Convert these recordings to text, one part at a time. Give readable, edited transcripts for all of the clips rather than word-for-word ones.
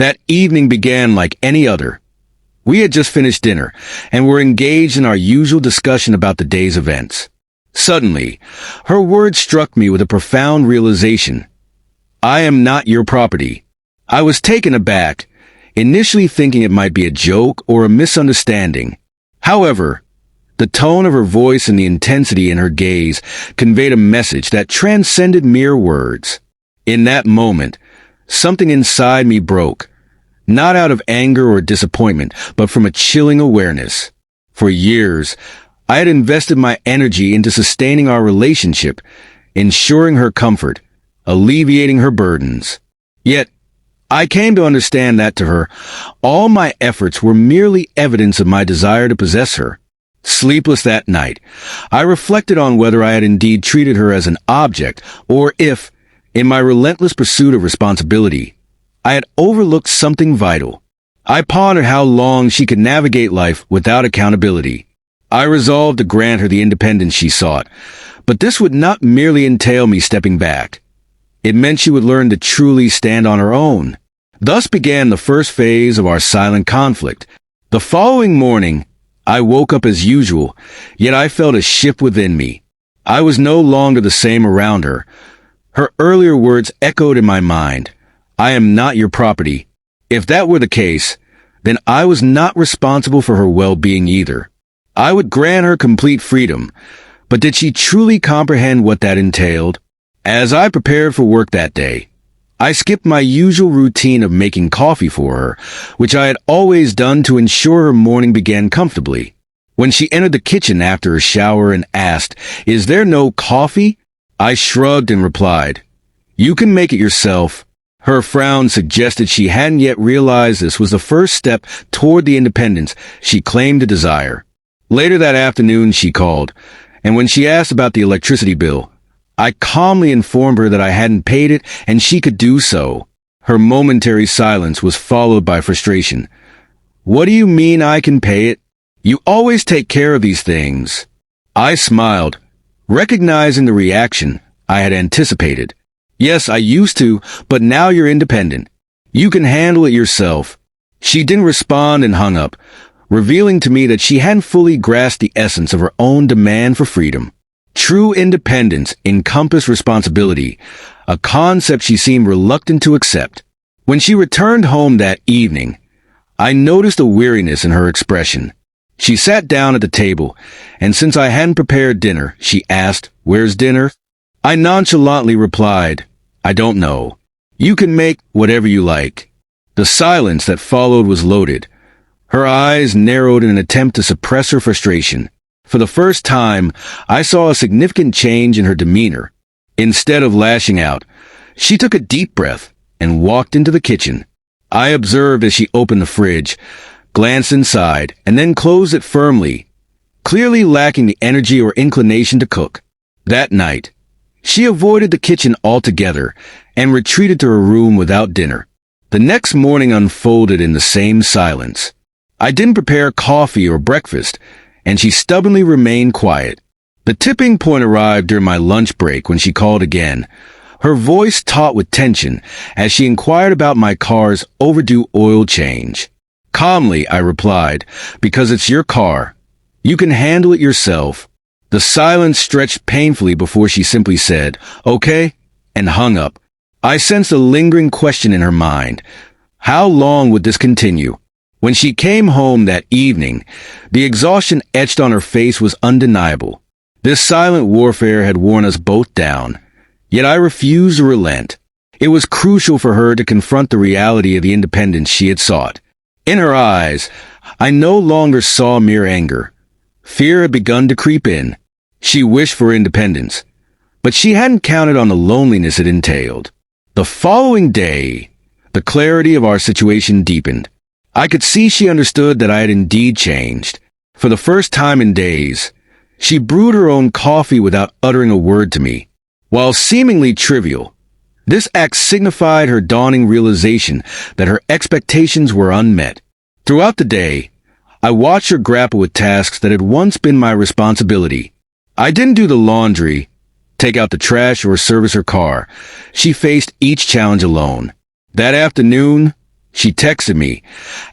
That evening began like any other. We had just finished dinner, and were engaged in our usual discussion about the day's events. Suddenly, her words struck me with a profound realization. "I am not your property." I was taken aback, initially thinking it might be a joke or a misunderstanding. However, the tone of her voice and the intensity in her gaze conveyed a message that transcended mere words. In that moment, something inside me broke, not out of anger or disappointment, but from a chilling awareness. For years, I had invested my energy into sustaining our relationship, ensuring her comfort, alleviating her burdens. Yet, I came to understand that to her, all my efforts were merely evidence of my desire to possess her. Sleepless that night, I reflected on whether I had indeed treated her as an object, or if, in my relentless pursuit of responsibility, I had overlooked something vital. I pondered how long she could navigate life without accountability. I resolved to grant her the independence she sought, but this would not merely entail me stepping back. It meant she would learn to truly stand on her own. Thus began the first phase of our silent conflict. The following morning, I woke up as usual, yet I felt a shift within me. I was no longer the same around her. Her earlier words echoed in my mind. "I am not your property." If that were the case, then I was not responsible for her well-being either. I would grant her complete freedom, but did she truly comprehend what that entailed? As I prepared for work that day, I skipped my usual routine of making coffee for her, which I had always done to ensure her morning began comfortably. When she entered the kitchen after a shower and asked, "Is there no coffee?" I shrugged and replied, "You can make it yourself." Her frown suggested she hadn't yet realized this was the first step toward the independence she claimed to desire. Later that afternoon she called, and when she asked about the electricity bill, I calmly informed her that I hadn't paid it and she could do so. Her momentary silence was followed by frustration. "What do you mean I can pay it? You always take care of these things." I smiled, recognizing the reaction I had anticipated. "Yes, I used to, but now you're independent. You can handle it yourself." She didn't respond and hung up, revealing to me that she hadn't fully grasped the essence of her own demand for freedom. True independence encompassed responsibility, a concept she seemed reluctant to accept. When she returned home that evening, I noticed a weariness in her expression. She sat down at the table, and since I hadn't prepared dinner, she asked, "Where's dinner?" I nonchalantly replied, "I don't know. You can make whatever you like." The silence that followed was loaded. Her eyes narrowed in an attempt to suppress her frustration. For the first time, I saw a significant change in her demeanor. Instead of lashing out, she took a deep breath and walked into the kitchen. I observed as she opened the fridge, glanced inside, and then closed it firmly, clearly lacking the energy or inclination to cook. That night, she avoided the kitchen altogether and retreated to her room without dinner. The next morning unfolded in the same silence. I didn't prepare coffee or breakfast, and she stubbornly remained quiet. The tipping point arrived during my lunch break when she called again, her voice taut with tension as she inquired about my car's overdue oil change. Calmly, I replied, "Because it's your car. You can handle it yourself." The silence stretched painfully before she simply said, "Okay," and hung up. I sensed a lingering question in her mind. How long would this continue? When she came home that evening, the exhaustion etched on her face was undeniable. This silent warfare had worn us both down, yet I refused to relent. It was crucial for her to confront the reality of the independence she had sought. In her eyes, I no longer saw mere anger. Fear had begun to creep in. She wished for independence, but she hadn't counted on the loneliness it entailed. The following day, the clarity of our situation deepened. I could see she understood that I had indeed changed. For the first time in days, she brewed her own coffee without uttering a word to me. While seemingly trivial, this act signified her dawning realization that her expectations were unmet. Throughout the day, I watched her grapple with tasks that had once been my responsibility. I didn't do the laundry, take out the trash, or service her car. She faced each challenge alone. That afternoon, She texted me,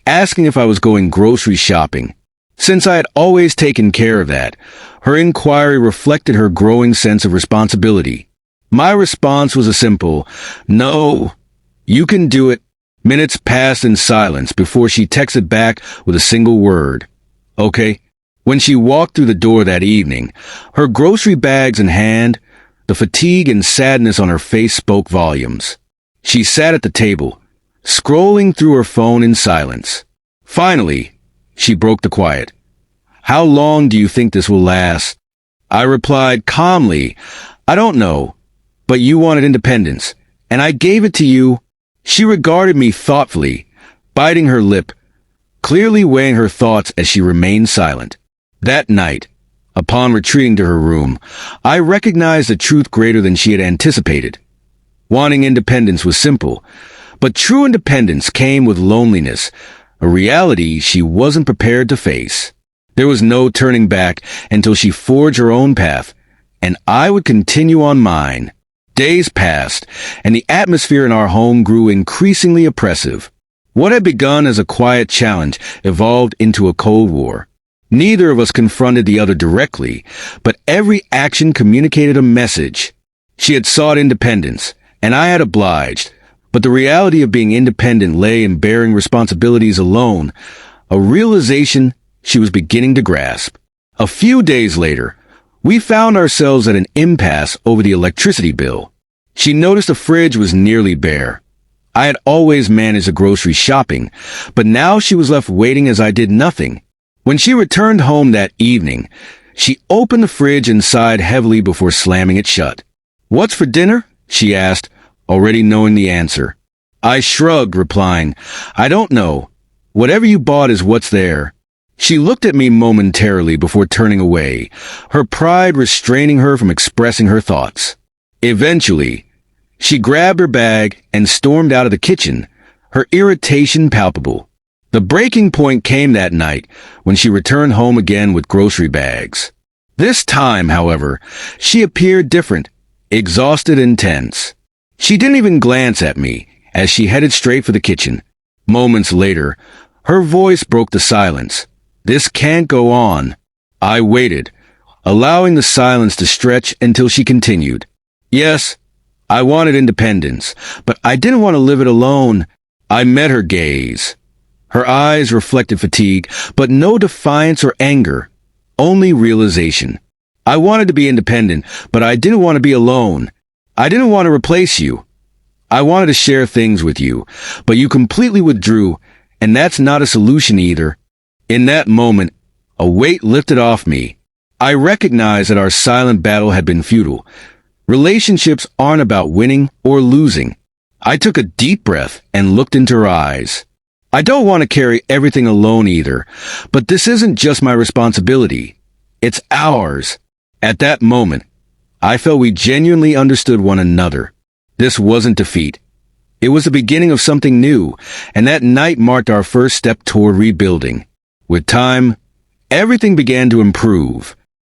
asking if I was going grocery shopping. Since I had always taken care of that, her inquiry reflected her growing sense of responsibility. My response was a simple, "No, you can do it." Minutes passed in silence before she texted back with a single word, "Okay." When she walked through the door that evening, her grocery bags in hand, the fatigue and sadness on her face spoke volumes. She sat at the table, scrolling through her phone in silence. Finally, she broke the quiet. "How long do you think this will last?" I replied calmly, "I don't know, but you wanted independence, and I gave it to you." She regarded me thoughtfully, biting her lip, clearly weighing her thoughts as she remained silent. That night, upon retreating to her room, I recognized a truth greater than she had anticipated. Wanting independence was simple, but true independence came with loneliness, a reality she wasn't prepared to face. There was no turning back until she forged her own path, and I would continue on mine. Days passed, and the atmosphere in our home grew increasingly oppressive. What had begun as a quiet challenge evolved into a cold war. Neither of us confronted the other directly, but every action communicated a message. She had sought independence, and I had obliged, but the reality of being independent lay in bearing responsibilities alone, a realization she was beginning to grasp. A few days later, we found ourselves at an impasse over the electricity bill. She noticed the fridge was nearly bare. I had always managed the grocery shopping, but now she was left waiting as I did nothing. When she returned home that evening, she opened the fridge and sighed heavily before slamming it shut. "What's for dinner?" she asked, already knowing the answer. I shrugged, replying, "I don't know. Whatever you bought is what's there." She looked at me momentarily before turning away, her pride restraining her from expressing her thoughts. Eventually, she grabbed her bag and stormed out of the kitchen, her irritation palpable. The breaking point came that night when she returned home again with grocery bags. This time, however, she appeared different, exhausted and tense. She didn't even glance at me as she headed straight for the kitchen. Moments later, her voice broke the silence. "This can't go on." I waited, allowing the silence to stretch until she continued. "Yes, I wanted independence, but I didn't want to live it alone." I met her gaze. Her eyes reflected fatigue, but no defiance or anger, only realization. "I wanted to be independent, but I didn't want to be alone. I didn't want to replace you. I wanted to share things with you, but you completely withdrew, and that's not a solution either." In that moment, a weight lifted off me. I recognized that our silent battle had been futile. Relationships aren't about winning or losing. I took a deep breath and looked into her eyes. "I don't want to carry everything alone either, but this isn't just my responsibility. It's ours." At that moment, I felt we genuinely understood one another. This wasn't defeat. It was the beginning of something new, and that night marked our first step toward rebuilding. With time, everything began to improve.